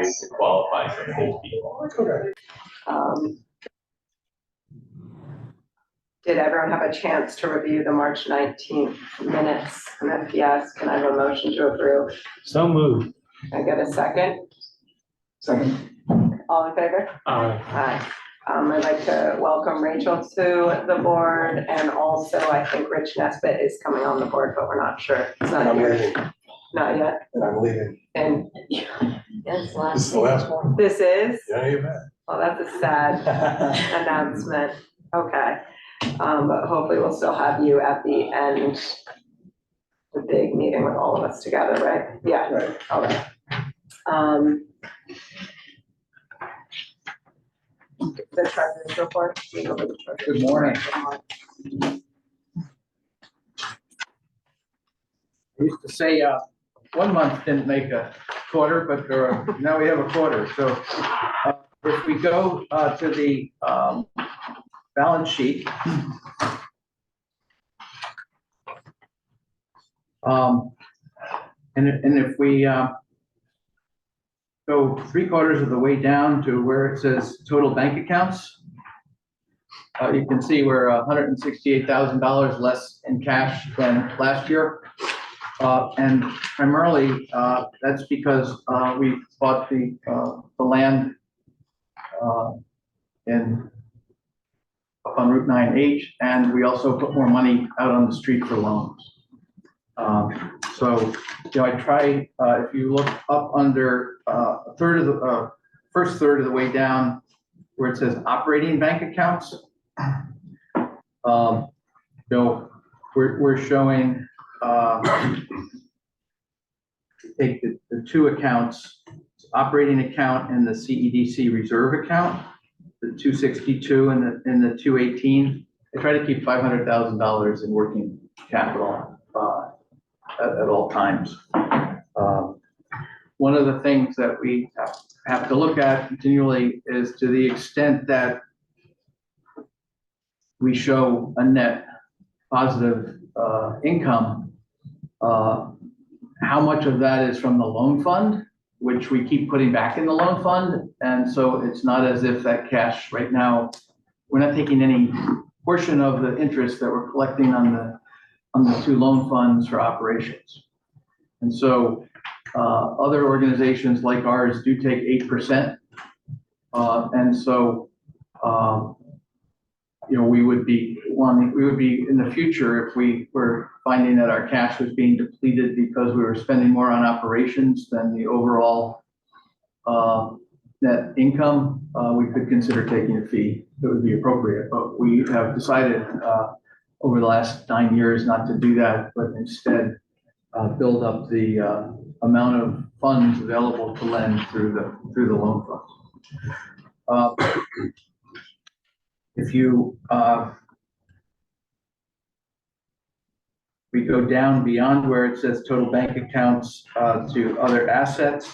to qualify for full people. Did everyone have a chance to review the March 19th minutes? And if yes, can I have a motion to approve? So moved. Can I get a second? Second. All in favor? Aye. I'd like to welcome Rachel to the board, and also I think Rich Nesbitt is coming on the board, but we're not sure. It's And not I'm here. leaving. Not yet. And I'm leaving. And Yes, This is the last one. this is? Yeah, you bet. Well, that's a sad announcement. Okay. But hopefully we'll still have you at the end, the big meeting with all of us together, right? Yeah. Right. Okay. The treasurer's report. Good morning. I used to say 1 month didn't make a quarter, but now we have a quarter. So if we go to the balance sheet, and if we go 3/4 of the way down to where it says total bank accounts, you can see we're $168,000 less in cash than last year. And primarily, that's because we bought the land up on Route 9H, and we also put more money out on the street for loans. So, I try, if you look up under a third of the first third of the way down where it says operating bank accounts, we're showing take the two accounts, operating account and the CEDC reserve account, the 262 and the 218. I try to keep $500,000 in working capital at all times. One of the things that we have to look at continually is, to the extent that we show a net positive income, how much of that is from the loan fund, which we keep putting back in the loan fund. And so it's not as if that cash right now, we're not taking any portion of the interest that we're collecting on the two loan funds for operations. And so other organizations like ours do take 8%. And so, we would be in the future, if we were finding that our cash was being depleted because we were spending more on operations than the overall net income, we could consider taking a fee that would be appropriate. But we have decided over the last 9 years not to do that, but instead build up the amount of funds available to lend through the loan funds. If you we go down beyond where it says total bank accounts to other assets,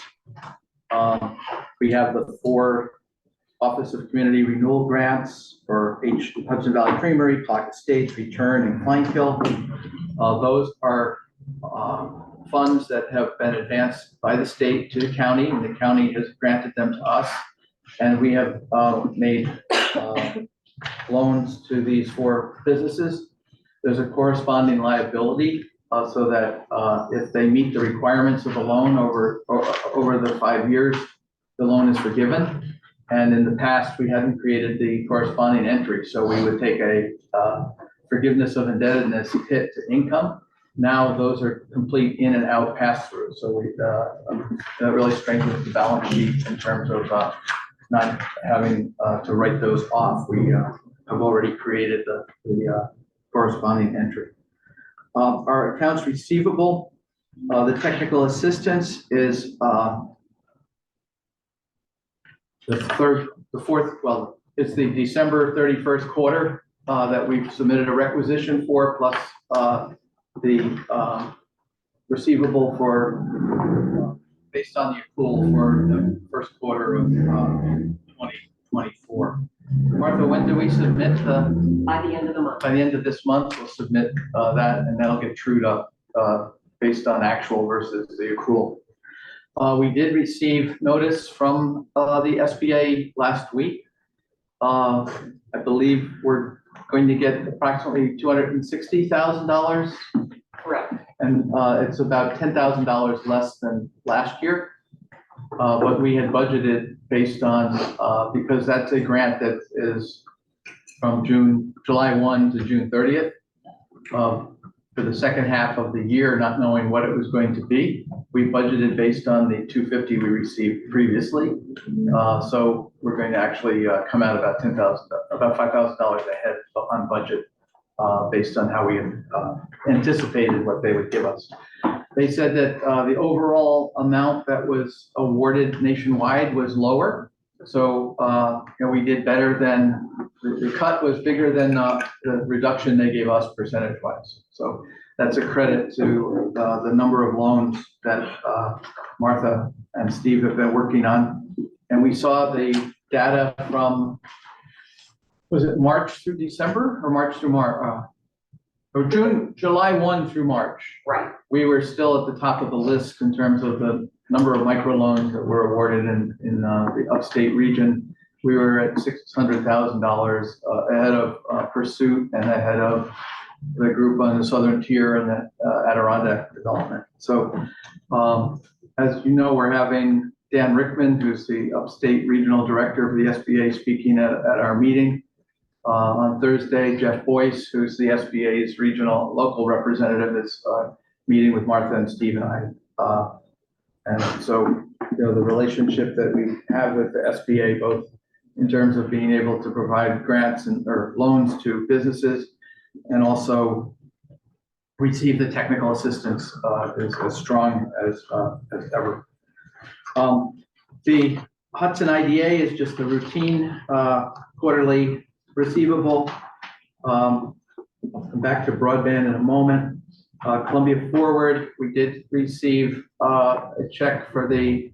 we have the 4 Office of Community Renewal grants for Hudson Valley Creamery, Clock Estates, Return, and Kleinkill. Those are funds that have been advanced by the state to the county, and the county has granted them to us. And we have made loans to these 4 businesses. There's a corresponding liability so that if they meet the requirements of the loan over the 5 years, the loan is forgiven. And in the past, we hadn't created the corresponding entry, so we would take a forgiveness of indebtedness hit to income. Now those are complete in and out pass-through, so that really strengthens the balance sheet in terms of not having to write those off. We have already created the corresponding entry. Our accounts receivable, the technical assistance is it's the December 31st quarter that we've submitted a requisition for, plus the receivable for based on the accrual for the first quarter of 2024. Martha, when do we submit By the end of the month. by the end of this month, we'll submit that, and that'll get trued up based on actual versus the accrual. We did receive notice from the SBA last week. I believe we're going to get approximately $260,000, Correct. and it's about $10,000 less than last year. But we had budgeted based on, because that's a grant that is from July 1 to June 30th. For the second half of the year, not knowing what it was going to be, we budgeted based on the $250 we received previously. So we're going to actually come out about $5,000 ahead on budget, based on how we anticipated what they would give us. They said that the overall amount that was awarded nationwide was lower. So we did better than, the cut was bigger than the reduction they gave us percentage-wise. So that's a credit to the number of loans that Martha and Steve have been working on. And we saw the data from, was it March through December or March through March? Or July 1 through March. Right. We were still at the top of the list in terms of the number of microloans that were awarded in the upstate region. We were at $600,000 ahead of Pursuit and ahead of the group on the southern tier and the Adirondack development. So as you know, we're having Dan Rickman, who's the upstate regional director of the SBA, speaking at our meeting. On Thursday, Jeff Boyce, who's the SBA's local representative, is meeting with Martha and Steve and I. And so, the relationship that we have with the SBA, both in terms of being able to provide grants or loans to businesses and also receive the technical assistance, is as strong as ever. The Hudson IDA is just a routine quarterly receivable. I'll come back to broadband in a moment. Columbia Forward, we did receive a check for the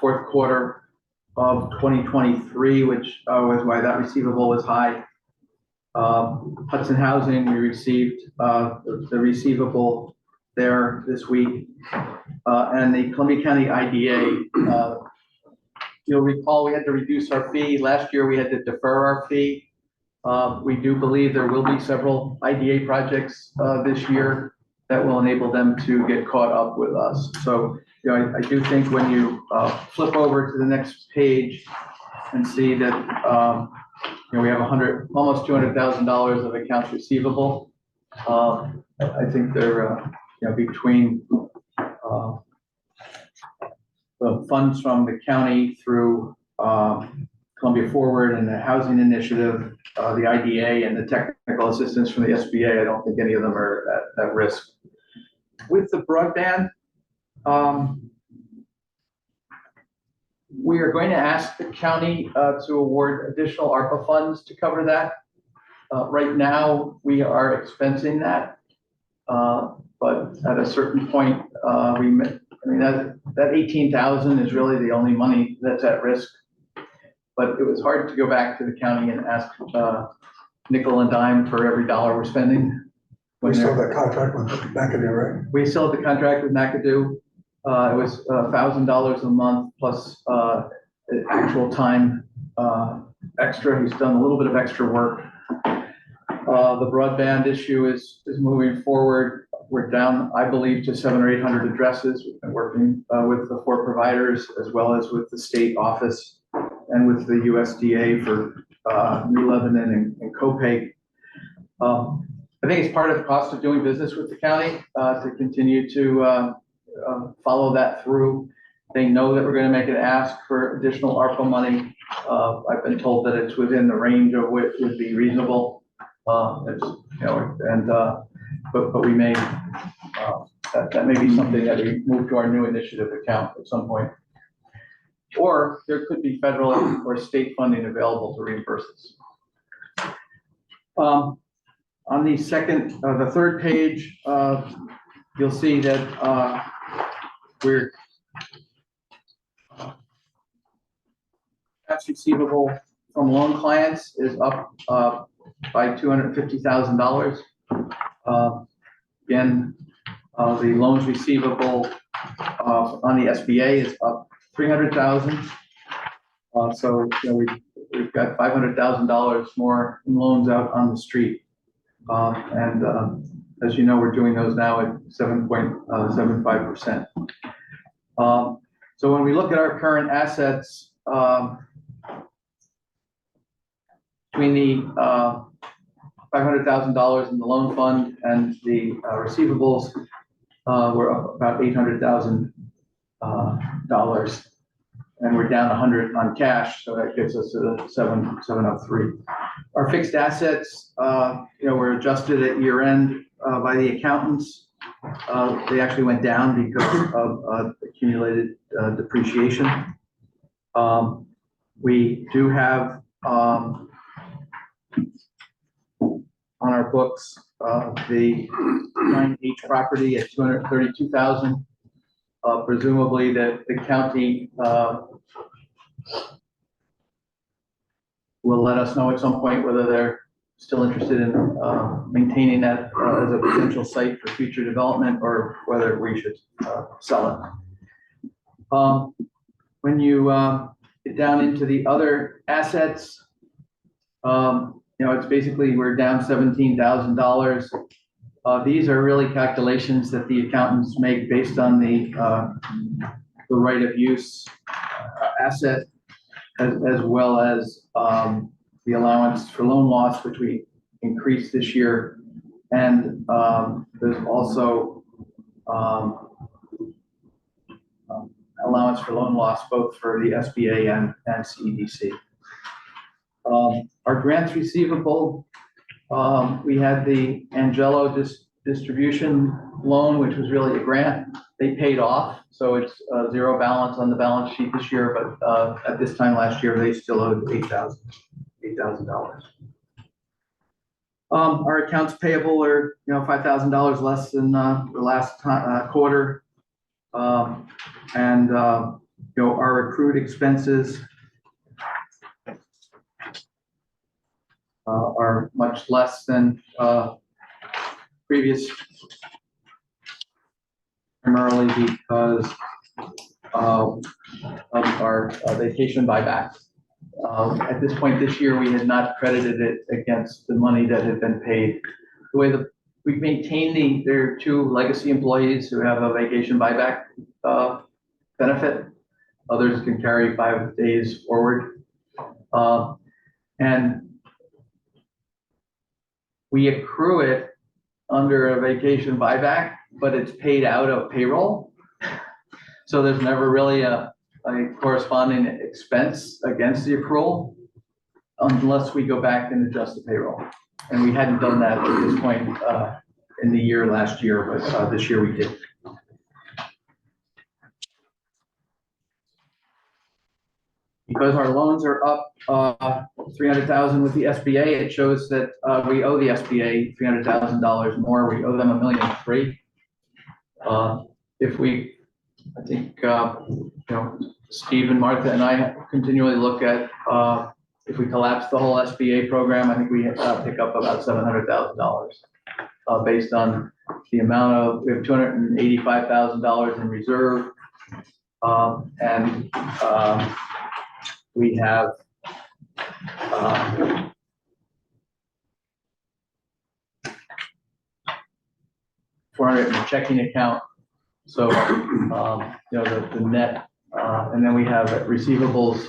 fourth quarter of 2023, which was why that receivable was high. Hudson Housing, we received the receivable there this week. And the Columbia County IDA, you'll recall we had to reduce our fee. Last year we had to defer our fee. We do believe there will be several IDA projects this year that will enable them to get caught up with us. So, I do think when you flip over to the next page and see that we have almost $200,000 of accounts receivable. I think they're between the funds from the county through Columbia Forward and the Housing Initiative, the IDA, and the technical assistance from the SBA. I don't think any of them are at risk. With the broadband, we are going to ask the county to award additional ARPA funds to cover that. Right now, we are expensing that, but at a certain point, that 18,000 is really the only money that's at risk. But it was hard to go back to the county and ask nickel and dime for every dollar we're spending. We still have that contract with McAdoo, right? We still have the contract with McAdoo. It was $1,000 a month plus actual time extra. He's done a little bit of extra work. The broadband issue is moving forward. We're down, I believe, to 700 or 800 addresses. We've been working with the 4 providers as well as with the state office and with the USDA for New Lebanon and Copay. I think it's part of the cost of doing business with the county to continue to follow that through. They know that we're going to make an ask for additional ARPA money. I've been told that it's within the range of what would be reasonable. But we may that may be something that we move to our new initiative account at some point. Or there could be federal or state funding available to reimburse us. On the third page, you'll see that we're tax receivable from loan clients is up by $250,000. Again, the loans receivable on the SBA is up 300,000. So, you know, we've got $500,000 more in loans out on the street. As you know, we're doing those now at 7.75%. So when we look at our current assets, between the $500,000 in the loan fund and the receivables, we're up about $800,000, and we're down 100 on cash, so that gets us to the 703. Our fixed assets, you know, were adjusted at year end by the accountants. They actually went down because of accumulated depreciation. We do have on our books the 9H property at $232,000. Presumably that the county will let us know at some point whether they're still interested in maintaining that as a potential site for future development, or whether we should sell it. When you get down into the other assets, you know, it's basically we're down $17,000. These are really calculations that the accountants make based on the right of use asset, as well as the allowance for loan loss, which we increased this year. And there's also allowance for loan loss, both for the SBA and CEDC. Our grants receivable, we had the Angelo distribution loan, which was really a grant. They paid off, so it's zero balance on the balance sheet this year, but at this time last year, they still owed $8,000. Our accounts payable are, you know, $5,000 less than the last quarter. You know, our accrued expenses are much less than previous, primarily because of our vacation buyback. At this point this year, we had not credited it against the money that had been paid. The way we've maintained there are 2 legacy employees who have a vacation buyback benefit. Others can carry 5 days forward. And we accrue it under a vacation buyback, but it's paid out of payroll. So there's never really a corresponding expense against the accrual unless we go back and adjust the payroll. And we hadn't done that at this point in the year last year, but this year we did. Because our loans are up $300,000 with the SBA, it shows that we owe the SBA $300,000 more. We owe them $1.3 million. If we, I think, you know, Steve and Martha and I continually look at if we collapse the whole SBA program, I think we pick up about $700,000 based on the amount of, we have $285,000 in reserve, and we have $400 in the checking account. So, you know, the net, and then we have receivables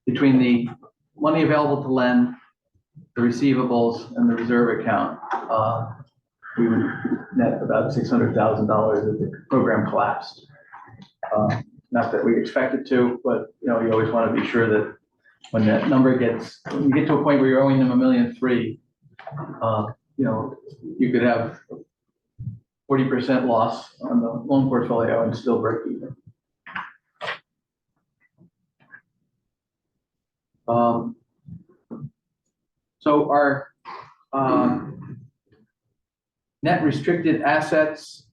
between the money available to lend, the receivables, and the reserve account. We would net about $600,000 if the program collapsed. Not that we expect it to, but you know, you always want to be sure that when that number gets, when you get to a point where you're owing them $1.3 million, you know, you could have 40% loss on the loan portfolio and still break even. So our net restricted assets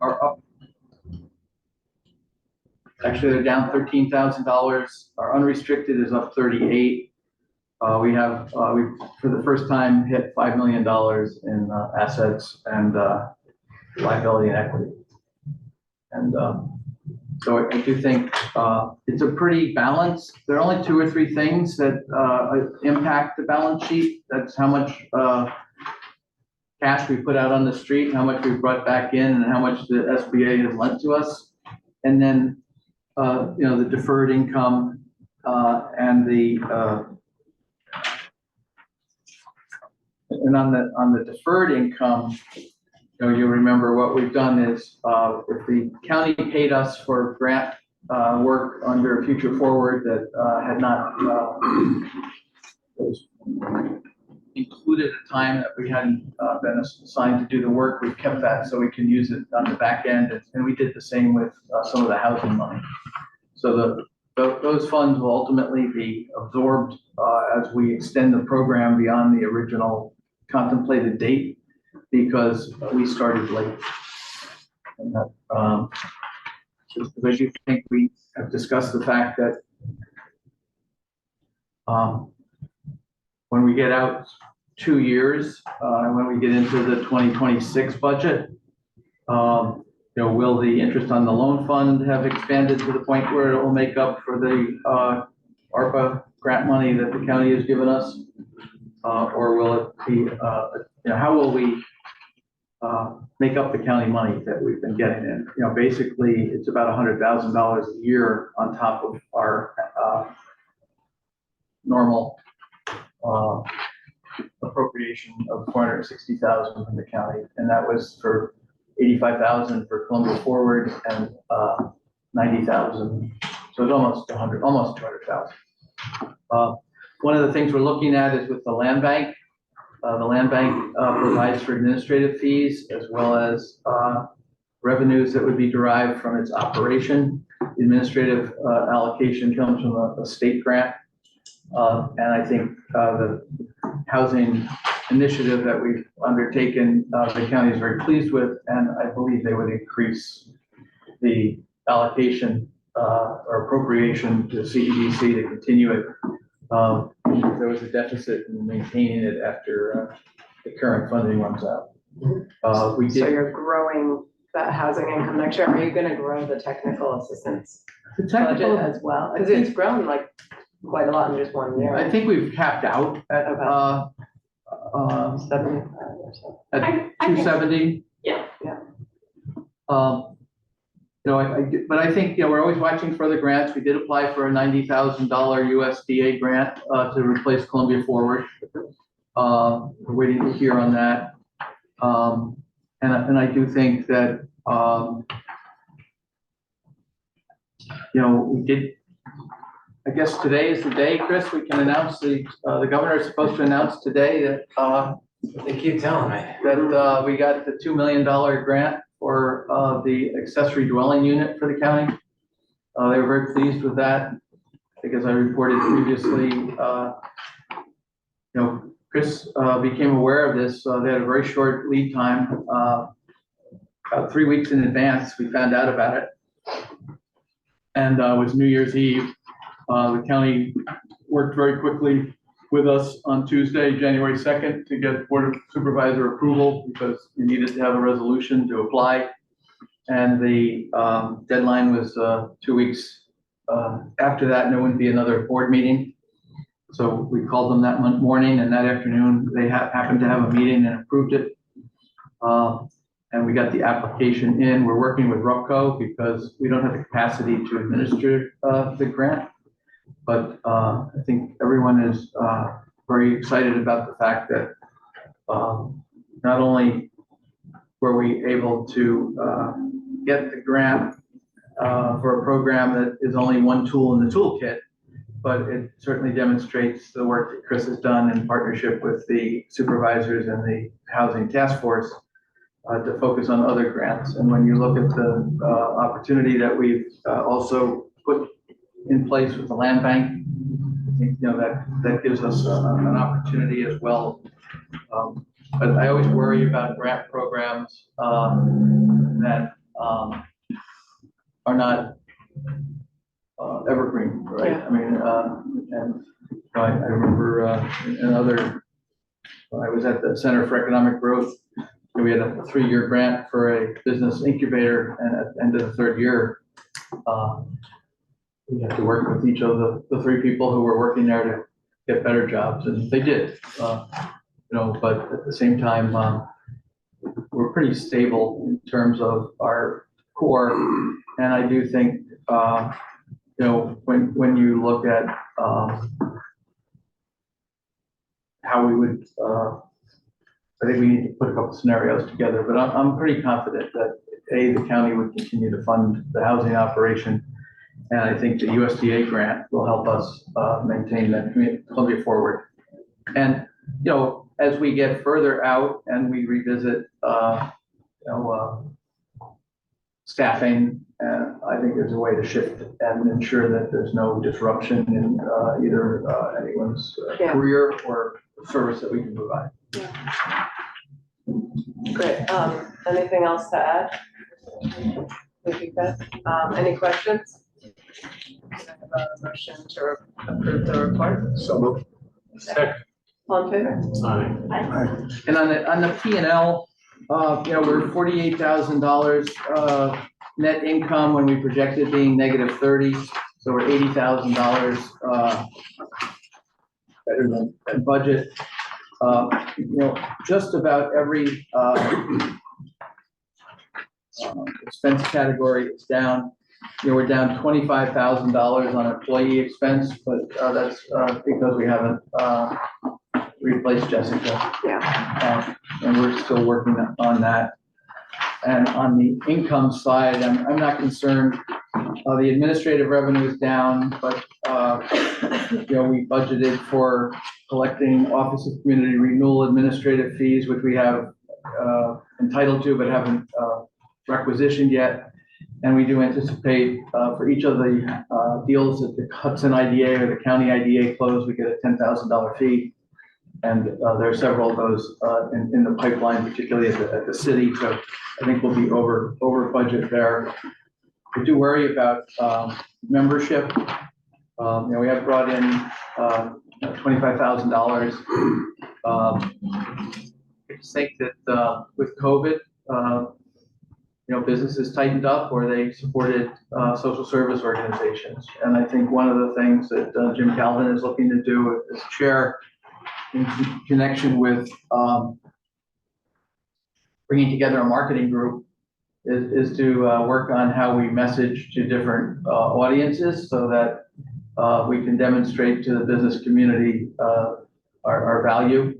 are up. Actually, they're down $13,000. Our unrestricted is up 38. we have, we, for the first time, hit $5 million in assets and liability and equity. And so I do think it's a pretty balanced. There are only 2 or 3 things that impact the balance sheet. That's how much cash we put out on the street, how much we brought back in, and how much the SBA has lent to us. And then, you know, the deferred income and the and on the deferred income, you know, you remember what we've done is if the county paid us for grant work under Future Forward that had not was included a time that we hadn't been assigned to do the work, we've kept that so we can use it on the back end. And we did the same with some of the housing money. So those funds will ultimately be absorbed as we extend the program beyond the original contemplated date, because we started late. And that, just because I do think we have discussed the fact that when we get out 2 years, when we get into the 2026 budget, you know, will the interest on the loan fund have expanded to the point where it will make up for the ARPA grant money that the county has given us? Or will it be, you know, how will we make up the county money that we've been getting in? You know, basically, it's about $100,000 a year on top of our normal appropriation of $460,000 from the county, and that was for $85,000 for Columbia Forward and $90,000. So it's almost 200,000. One of the things we're looking at is with the land bank. The land bank provides for administrative fees as well as revenues that would be derived from its operation. The administrative allocation comes from a state grant. And I think the housing initiative that we've undertaken, the county is very pleased with, and I believe they would increase the allocation or appropriation to CEDC to continue it. There was a deficit in maintaining it after the current funding runs out. We did. So you're growing that housing income next year. Are you going to grow the technical assistance The technical, budget as well? Because it's grown like quite a lot in just 1 year. I think we've capped out at, Okay. 75 or so. at I think- 270. Yeah. Yeah. You know, but I think, you know, we're always watching for the grants. We did apply for a $90,000 USDA grant to replace Columbia Forward. We're waiting to hear on that. And I do think that, you know, we did, I guess today is the day, Chris, we can announce the governor is supposed to announce today that They keep telling me. that we got the $2 million grant for the accessory dwelling unit for the county. They were very pleased with that, because I reported previously, you know, Chris became aware of this. They had a very short lead time. About 3 weeks in advance, we found out about it. And it was New Year's Eve. The county worked very quickly with us on Tuesday, January 2nd, to get Board of Supervisor approval, because you needed to have a resolution to apply. And the deadline was 2 weeks after that, and there wouldn't be another board meeting. So we called them that morning, and that afternoon, they happened to have a meeting and approved it. And we got the application in. We're working with RUPCO because we don't have the capacity to administer the grant. But I think everyone is very excited about the fact that not only were we able to get the grant for a program that is only one tool in the toolkit, but it certainly demonstrates the work that Chris has done in partnership with the supervisors and the housing task force to focus on other grants. And when you look at the opportunity that we've also put in place with the land bank, I think, you know, that gives us an opportunity as well. But I always worry about grant programs that are not evergreen, right? Yeah. I mean, and I remember when I was at the Center for Economic Growth, we had a 3-year grant for a business incubator, and at the end of the 3rd year, we had to work with each of the 3 people who were working there to get better jobs, and they did. But at the same time, we're pretty stable in terms of our core, and I do think, when you look at how we would, I think we need to put a couple scenarios together, but I'm pretty confident that the county would continue to fund the housing operation, and I think the USDA grant will help us maintain that Columbia Forward. And as we get further out and we revisit, staffing, I think there's a way to shift and ensure that there's no disruption in either anyone's career or service that we can provide. Great. Anything else to add? Any questions? Can I have a motion to approve the report? So moved. Second. All in favor? Aye. And on the P&L, we're $48,000 net income when we projected being -30, so we're $80,000 better than budget. Just about every expense category is down. We're down $25,000 on employee expense, but that's because we haven't replaced Jessica. Yeah. And we're still working on that. And on the income side, I'm not concerned. The administrative revenue is down, but we budgeted for collecting Office of Community Renewal administrative fees, which we have entitled to, but haven't requisitioned yet. And we do anticipate for each of the deals that the Hudson IDA or the county IDA close, we get a $10,000 fee. And there are several of those in the pipeline, particularly at the city. So I think we'll be over budget there. I do worry about membership. We have brought in $25,000. I just think that with COVID, businesses tightened up or they supported social service organizations. And I think one of the things that Jim Calvin is looking to do as chair in connection with bringing together a marketing group is to work on how we message to different audiences so that we can demonstrate to the business community our value.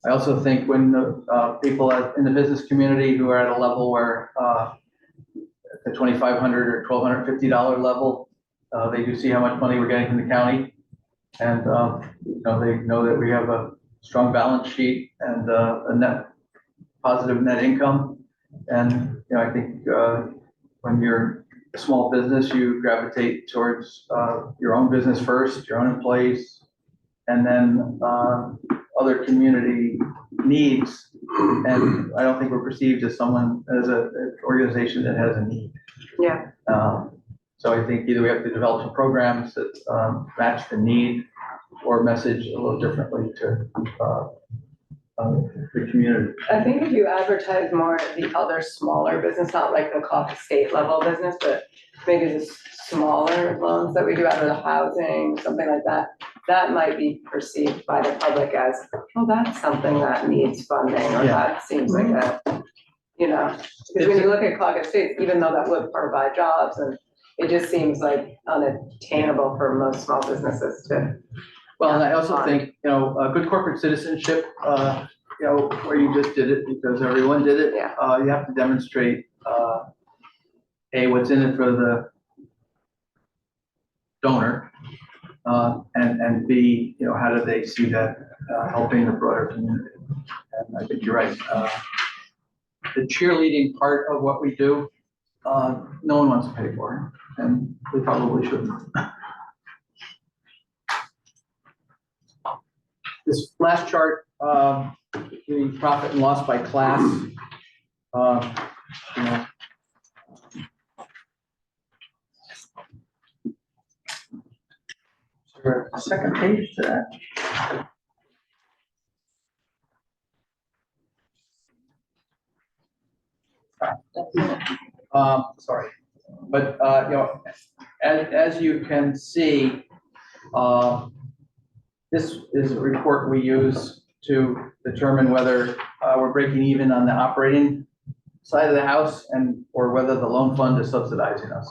I also think when people in the business community who are at a level where the $2,500 or $1,250 level, they do see how much money we're getting from the county, and they know that we have a strong balance sheet and a positive net income. And I think when you're a small business, you gravitate towards your own business first, your own employees, and then other community needs. And I don't think we're perceived as an organization that has a need. Yeah. So I think either we have to develop some programs that match the need or message a little differently to the community. I think if you advertise more the other smaller business, not like the Caucus state level business, but maybe the smaller loans that we do out of the housing, something like that, that might be perceived by the public as, oh, that's something that needs funding, or that seems like a, because when you look at Caucus state, even though that would provide jobs, and it just seems like unattainable for most small businesses to. Well, and I also think, a good corporate citizenship, where you just did it because everyone did it. Yeah. You have to demonstrate, A, what's in it for the donor, and B, how do they see that helping the broader community? And I think you're right. The cheerleading part of what we do, no one wants to pay for, and we probably shouldn't. This last chart, the profit and loss by class. for a second page to that. Sorry, but, as you can see, this is a report we use to determine whether, we're breaking even on the operating side of the house and, or whether the loan fund is subsidizing us.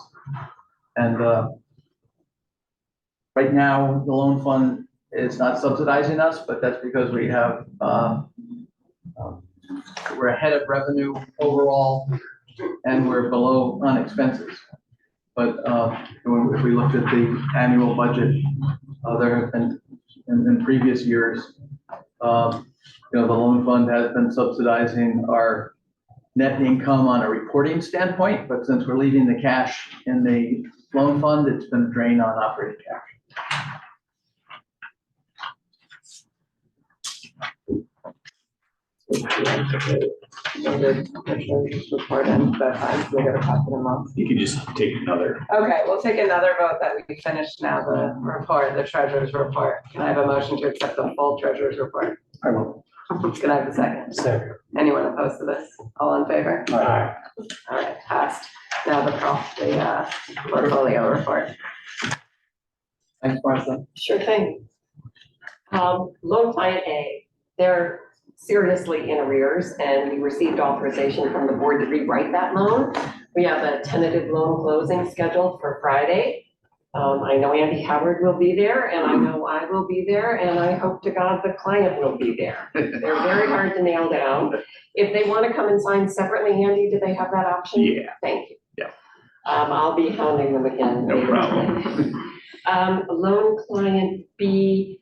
And, right now, the loan fund is not subsidizing us, but that's because we have, we're ahead of revenue overall, and we're below on expenses. But if we looked at the annual budget, there have been, in previous years, the loan fund has been subsidizing our net income on a reporting standpoint, but since we're leaving the cash in the loan fund, it's been a drain on operating cash. Report in, but we gotta pass it along. You can just take another. Okay, we'll take another vote that we finished now, the report, the treasurer's report. Can I have a motion to accept the full treasurer's report? I will. Can I have a second? Second. Anyone opposed to this? All in favor? Aye. All right, passed. Now the portfolio report. Thanks, Martha. Sure thing. Loan client A, they're seriously in arrears and we received authorization from the board to rewrite that loan. We have a tentative loan closing scheduled for Friday. I know Andy Howard will be there and I know I will be there and I hope to God the client will be there. They're very hard to nail down. If they want to come and sign separately, Andy, do they have that option? Yeah. Thank you. Yeah. I'll be hounding them again. No later problem. today. Loan client B,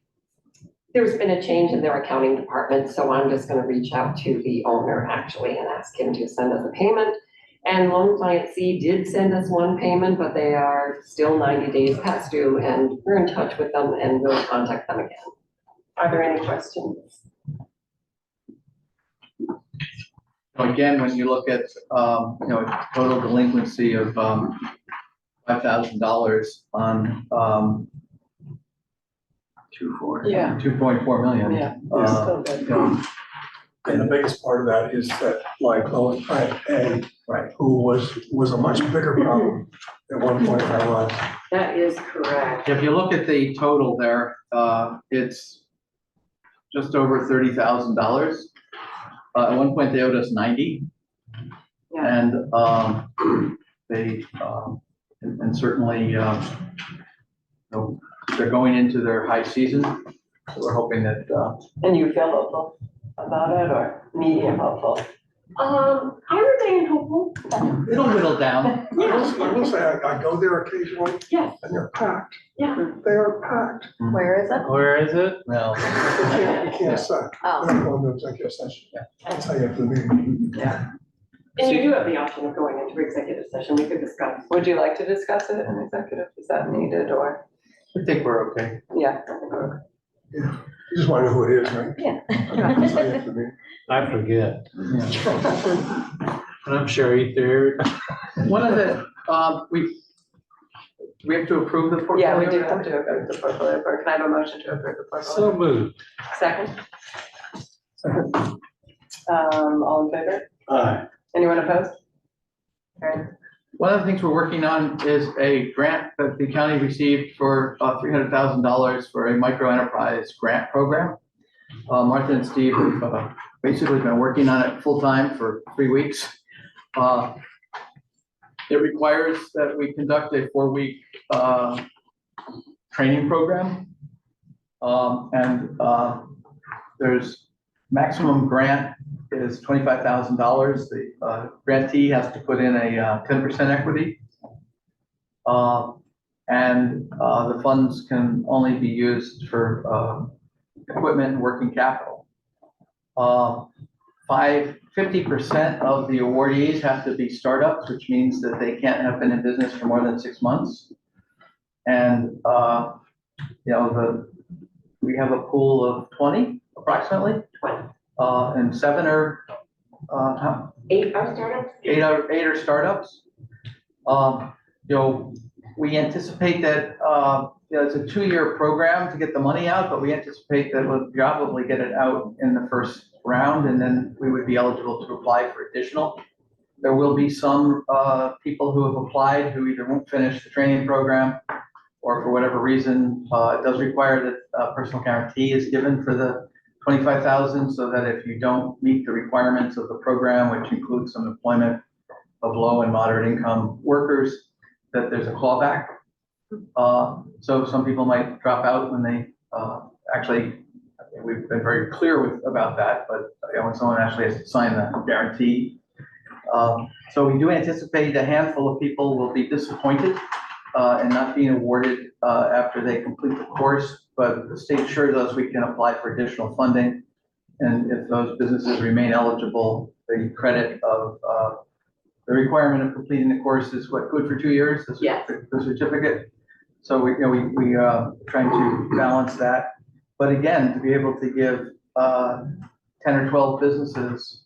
there's been a change in their accounting department, so I'm just gonna reach out to the owner actually and ask him to send us a payment. And loan client C did send us one payment, but they are still 90 days past due and we're in touch with them and we'll contact them again. Are there any questions? Again, when you look at, total delinquency of, $5,000 on, 2-4. Yeah. 2.4 million. Yeah. Uh, Still good. And the biggest part of that is that like loan client A, Right. who was a much bigger problem at one point in our lives. That is correct. If you look at the total there, it's just over $30,000. At one point, they owed us 90. Yeah. And they, and certainly, they're going into their high season. So we're hoping that, And you feel hopeful about it or medium hopeful? I remain hopeful. it'll whittle down. I will say, I go there occasionally Yes, and they're packed. yeah. They are packed. Where is it? Where is it? Well, You can't say. Oh. They're going to executive session. That's how you have to meeting. Yeah. And you do have the option of going into executive session. We could discuss. Would you like to discuss it in executive? Is that needed or? I think we're okay. Yeah. I think we're- Yeah. You just want to know who it is, right? Yeah. That's how you have to meet. I forget. Yeah. And I'm sure either. One of the, we have to approve the portfolio. Yeah, we do have to approve the portfolio report. Can I have a motion to approve the So portfolio? moved. Second? All in favor? Aye. Anyone opposed? Karen? One of the things we're working on is a grant that the county received for $300,000 for a micro enterprise grant program. Martha and Steve have basically been working on it full-time for 3 weeks. It requires that we conduct a 4-week training program. There's maximum grant is $25,000. The grantee has to put in a 10% equity. The funds can only be used for equipment and working capital. 50% of the awardees have to be startups, which means that they can't have been in business for more than 6 months. And we have a pool of 20 approximately. 20. And 7 are, 8 are startups? 8 are startups. We anticipate that it's a 2-year program to get the money out, but we anticipate that we'll probably get it out in the first round, and then we would be eligible to apply for additional. There will be some people who have applied who either won't finish the training program, or for whatever reason, it does require that a personal guarantee is given for the 25,000, so that if you don't meet the requirements of the program, which includes some employment of low and moderate income workers, that there's a clawback. So some people might drop out when they actually, I think we've been very clear about that, but when someone actually has to sign the guarantee. So we do anticipate a handful of people will be disappointed and not being awarded after they complete the course, but the state assures us we can apply for additional funding. And if those businesses remain eligible, the credit of the requirement of completing the course is what, good for 2 years? Yes. The certificate. So we trying to balance that. But again, to be able to give 10 or 12 businesses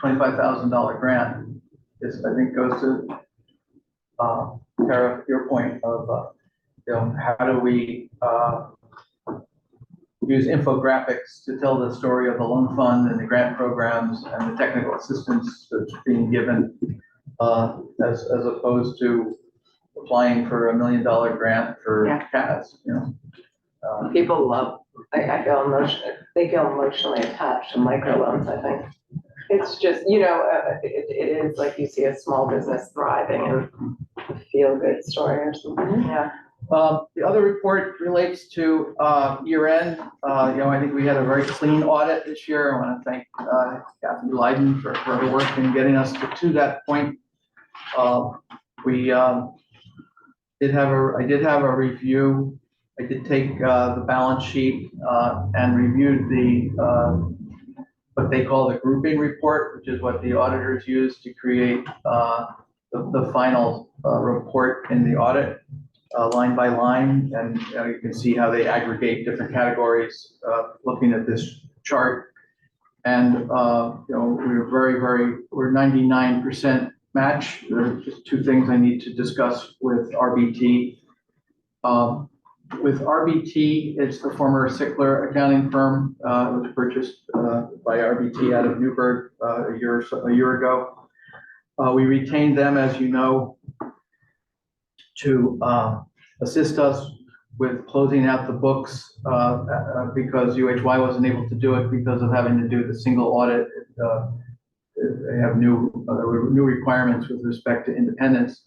$25,000 grant is, I think, goes to Tara, your point of, how do we use infographics to tell the story of the loan fund and the grant programs and the technical assistance that's being given, as opposed to applying for $1 million grant for Yeah. CAS, People love, I feel they feel emotionally attached to microloans, I think. It's just, it is like you see a small business thriving and a feel-good story or something, yeah. The other report relates to year end. I think we had a very clean audit this year. I want to thank Kathy Leiden for her work in getting us to that point. I did have a review. I did take the balance sheet and reviewed the what they call the grouping report, which is what the auditors use to create the final report in the audit, line by line. And you can see how they aggregate different categories looking at this chart. And we're 99% match. There are just two things I need to discuss with RBT. With RBT, it's the former Sickler accounting firm. It was purchased by RBT out of Newburgh a year ago. We retained them, as you know, to assist us with closing out the books because UHY wasn't able to do it because of having to do the single audit. They have new requirements with respect to independence.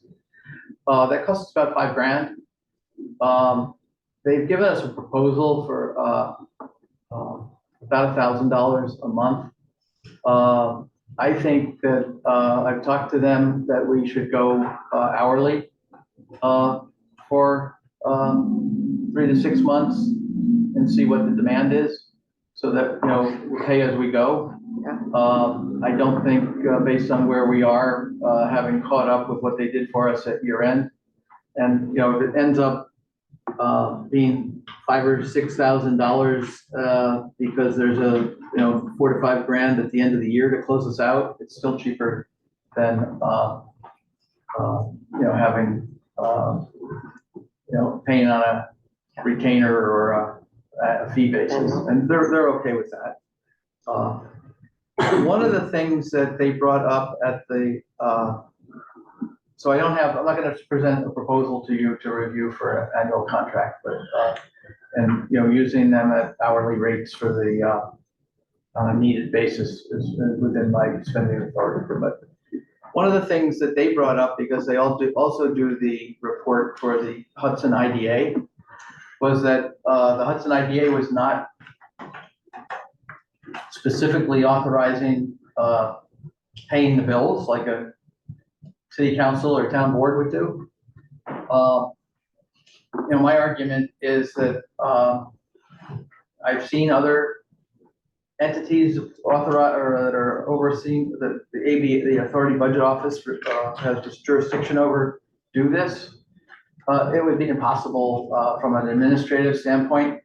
That costs us about $5,000. They've given us a proposal for about $1,000 a month. I think that I've talked to them that we should go hourly for 3 to 6 months and see what the demand is, so that we'll pay as we go. I don't think, based on where we are, having caught up with what they did for us at year end, and if it ends up being $5,000 or $6,000 because there's a $4,000 to $5,000 at the end of the year to close us out, it's still cheaper than having paying on a retainer or a fee basis, and they're okay with that. One of the things that they brought up at the so I'm not going to present a proposal to you to review for an annual contract, but and using them at hourly rates for the on a needed basis is within my spending authority. But one of the things that they brought up, because they also do the report for the Hudson IDA, was that the Hudson IDA was not specifically authorizing paying the bills like a city council or town board would do. My argument is that I've seen other entities authorize or that are overseeing the Authority Budget Office has this jurisdiction over do this. It would be impossible from an administrative standpoint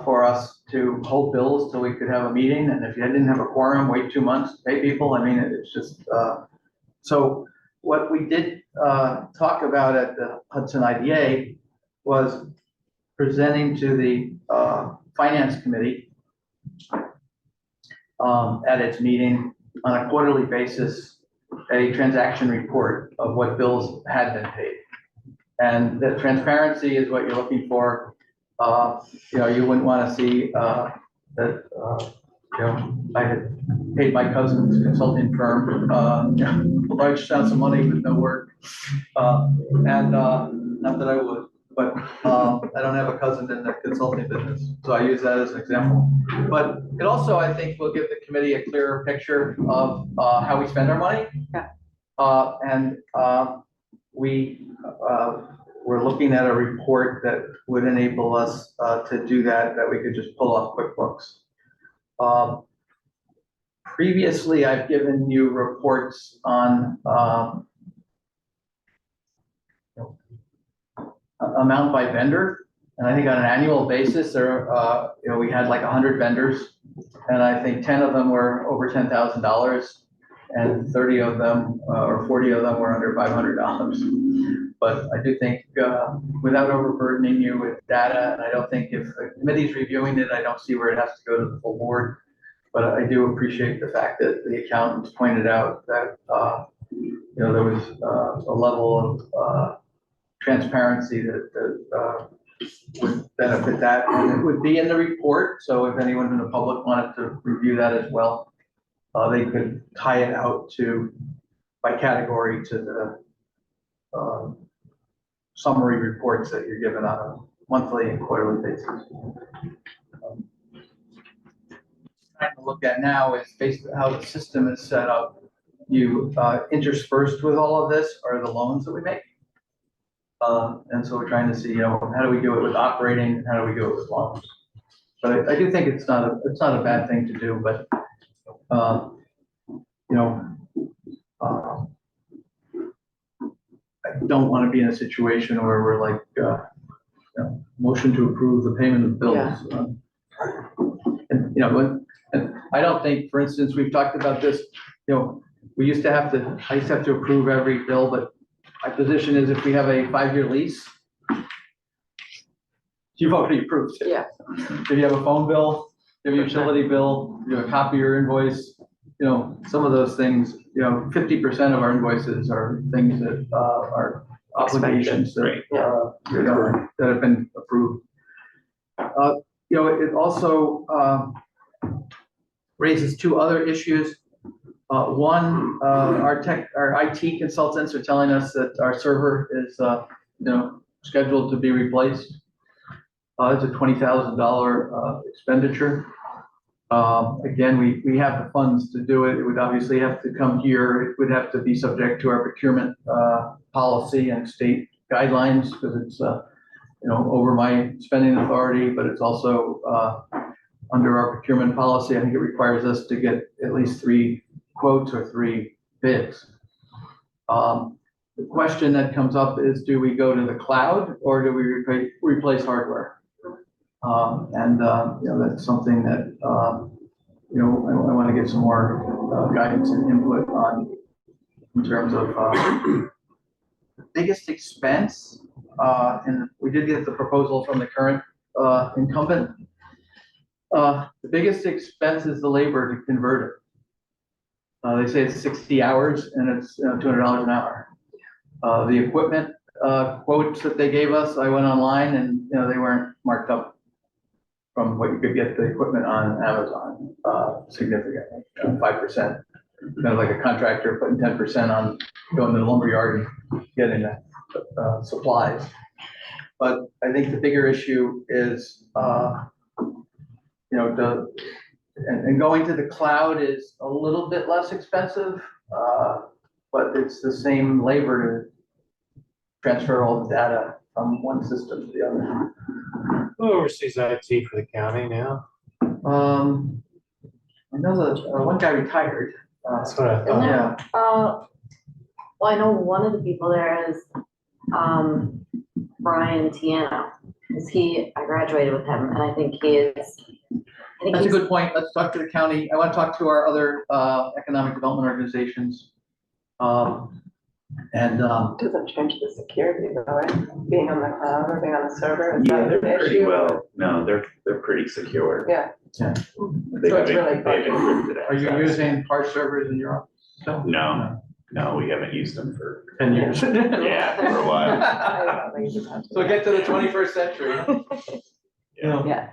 for us to hold bills till we could have a meeting, and if you didn't have a quorum, wait 2 months to pay people. I mean, it's just so. What we did talk about at the Hudson IDA was presenting to the Finance Committee at its meeting on a quarterly basis, a transaction report of what bills had been paid. And the transparency is what you're looking for. You wouldn't want to see that, I had paid my cousin's consulting firm, large sums of money with no work. And not that I would, but I don't have a cousin in the consulting business, so I use that as an example. But it also, I think, will give the committee a clearer picture of how we spend our money. Yeah. We're looking at a report that would enable us to do that we could just pull off QuickBooks. Previously, I've given you reports on amount by vendor, and I think on an annual basis, we had like 100 vendors, and I think 10 of them were over $10,000, and 30 of them or 40 of them were under $500. But I do think, without overburdening you with data, and I don't think if the committee's reviewing it, I don't see where it has to go to the full board. But I do appreciate the fact that the accountants pointed out that, there was a level of transparency that would benefit that. And it would be in the report, so if anyone in the public wanted to review that as well, they could tie it out by category to the summary reports that you're given on a monthly and quarterly basis. Trying to look at now is based on how the system is set up. You interspersed with all of this are the loans that we make. And so we're trying to see, how do we do it with operating and how do we do it with loans? But I do think it's not a bad thing to do, but I don't want to be in a situation where we're like, motion to approve the payment of bills. And I don't think, for instance, we've talked about this, I used to have to approve every bill, but my position is if we have a 5-year lease, you've already approved it. Yeah. If you have a phone bill, if you have a utility bill, you have a copier invoice, some of those things, 50% of our invoices are things that are obligations that have been approved. It also raises two other issues. One, our IT consultants are telling us that our server is, scheduled to be replaced. It's a $20,000 expenditure. Again, we have the funds to do it. It would obviously have to come here. It would have to be subject to our procurement policy and state guidelines because it's, over my spending authority, but it's also under our procurement policy. I think it requires us to get at least 3 quotes or 3 bids. The question that comes up is, do we go to the cloud or do we replace hardware? That's something that, I want to get some more guidance and input on in terms of the biggest expense. And we did get the proposal from the current incumbent. The biggest expense is the labor to convert it. They say it's 60 hours and it's $200 an hour. The equipment quotes that they gave us, I went online and they weren't marked up from what you could get the equipment on Amazon significantly, 5%. Kind of like a contractor putting 10% on going to the lumberyard and getting the supplies. But I think the bigger issue is, going to the cloud is a little bit less expensive, but it's the same labor to transfer all the data from one system to the other. Who oversees IT for the county now? I know that one guy retired. That's what I thought. Yeah. Well, I know one of the people there is Brian Tiano. I graduated with him, and I think That's a good point. Let's talk to the county. I want to talk to our other economic development organizations. And, Doesn't change the security though, right? Being on the cloud or being on the server, is Yeah, that they're an pretty issue? well, no, they're pretty secure. Yeah. Yeah. They've So it's really they've encrypted are you access. using hard servers in your office? still? No, we haven't used them for, 10 years. yeah, for a while. So get to the 21st century. You know, Yeah.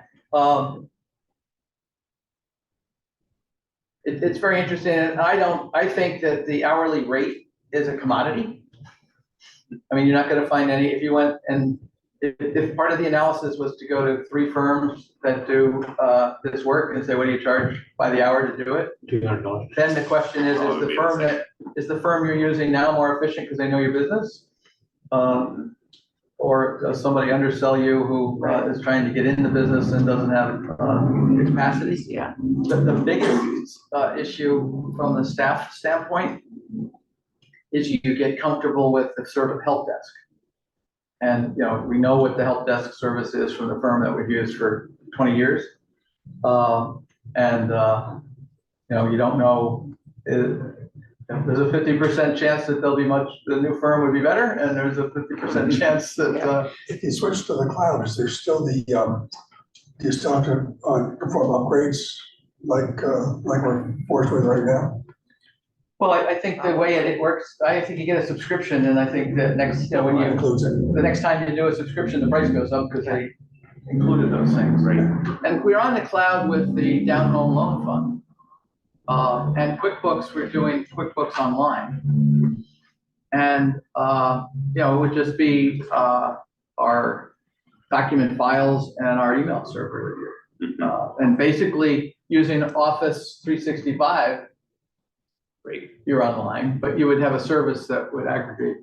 It's very interesting, and I think that the hourly rate is a commodity. I mean, you're not gonna find any, if you went and, if part of the analysis was to go to 3 firms that do, this work and say, what do you charge by the hour to do it? $200. Then the question is the firm you're using now more efficient because they know your business? Or does somebody undersell you who is trying to get in the business and doesn't have capacity? Yeah. The biggest issue from the staff standpoint is you get comfortable with the sort of help desk. And, we know what the help desk service is from the firm that we've used for 20 years. You don't know, there's a 50% chance that the new firm would be better, and there's a 50% chance that, If you switch to the cloud, is there still do you still have to perform upgrades like we're forced with right now? well, I think the way it works, I think you get a subscription, and I think that Includes it. the next time you do a subscription, the price goes up because they included those things. Right. And we're on the cloud with the down home loan fund. And QuickBooks, we're doing QuickBooks Online. And, it would just be our document files and our email server. And basically using Office 365, Great. you're online, but you would have a service that would aggregate.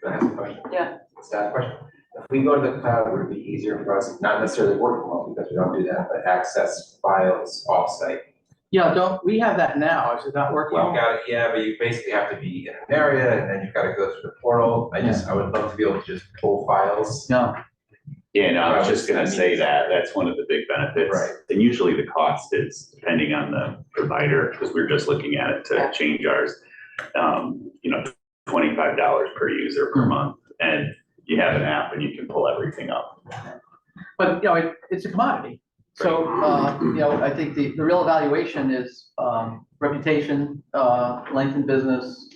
Can I ask a question? Yeah. Staff question. If we go to the cloud, would it be easier for us, not necessarily work from home, because we don't do that, but access files offsite? Yeah, we have that now. Is it not working? You've got it, yeah, but you basically have to be in an area and then you've got to go through the portal. I would love to be able to just pull files. No. Yeah, no, I was just gonna say that's one of the big benefits. Right. And usually the cost is depending on the provider, because we're just looking at it to change ours. $25 per user per month, and you have an app and you can pull everything up. But, it's a commodity. So, I think the real evaluation is reputation, length in business,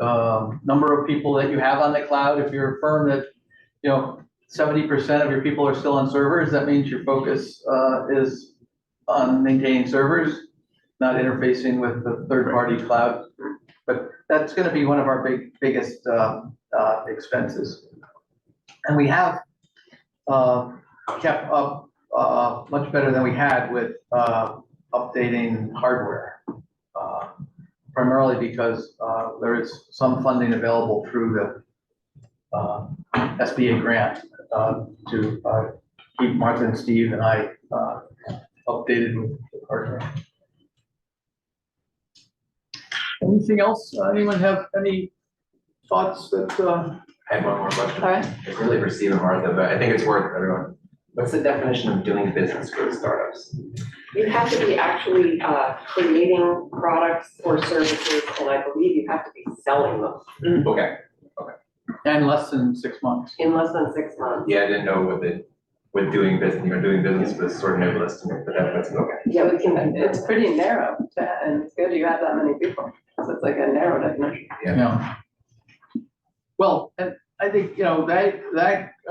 number of people that you have on the cloud. If you're a firm that, 70% of your people are still on servers, that means your focus is on maintaining servers, not interfacing with the third-party cloud. But that's going to be one of our biggest expenses. And we have kept up much better than we had with updating hardware, primarily because there is some funding available through the SBA grant to keep Martha and Steve and I updated with the hardware. Anything else? Anyone have any thoughts that? I have one more question. All right. It's really for Steve and Martha, but I think it's worth everyone. What's the definition of doing business for startups? You have to be actually creating products or services, and I believe you have to be selling them Okay, And less than 6 months. in less than 6 months. yeah, I didn't know with doing business was sort of nebulous to me, but that's okay. Yeah, we can, it's pretty narrow, and it's good you have that many people, so it's like a narrow definition. Yeah. Well, and I think, that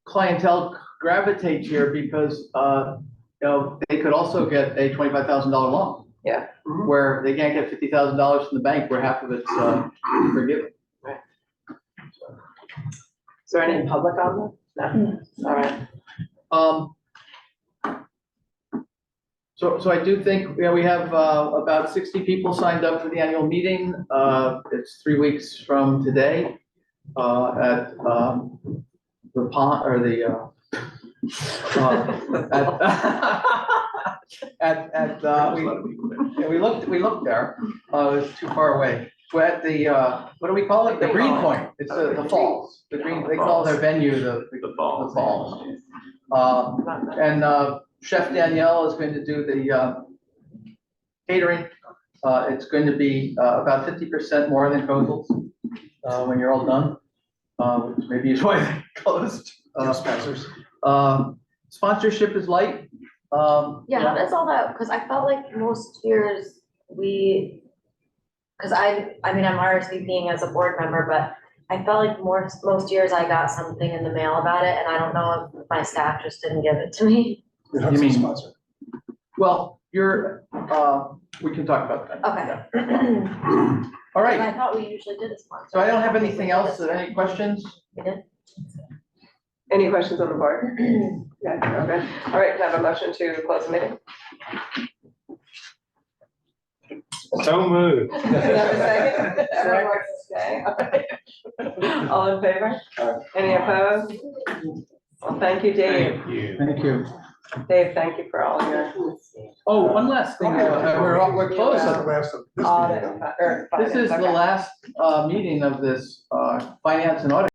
clientele gravitates here because, they could also get a $25,000 loan. Yeah. Where they can't get $50,000 from the bank, where half of it's forgiven. Is there any public on that? No. All right. So I do think, we have about 60 people signed up for the annual meeting. It's 3 weeks from today at the pond, or the we looked there. It's too far away. We're at the what do we call it? The Green Point. It's the falls. The green. They call their venue the falls. And Chef Danielle is going to do the catering. It's going to be about 50% more than Kozel's when you're all done, which maybe is why they closed. Sponsors. Sponsorship is light. Yeah, how does all that, because I felt like most years because I mean, I'm RSVPing as a board member, but I felt like most years I got something in the mail about it, and I don't know if my staff just didn't give it to me. It has You a mean- sponsor. Well, we can talk about that. Okay. All right, I thought we usually did a sponsor. so I don't have anything else. Any questions? We did? Any questions on the board? Yeah, okay. All right, can I have a motion to close the meeting? So moved. Can I have a second? Everyone wants to stay? All in favor? Any opposed? Well, thank you, Dave. Thank you. Thank you. Dave, thank you for all your Oh, one last thing. We're close. This is the last of this audit, meeting. or This is the finance, okay. last meeting of this finance and audit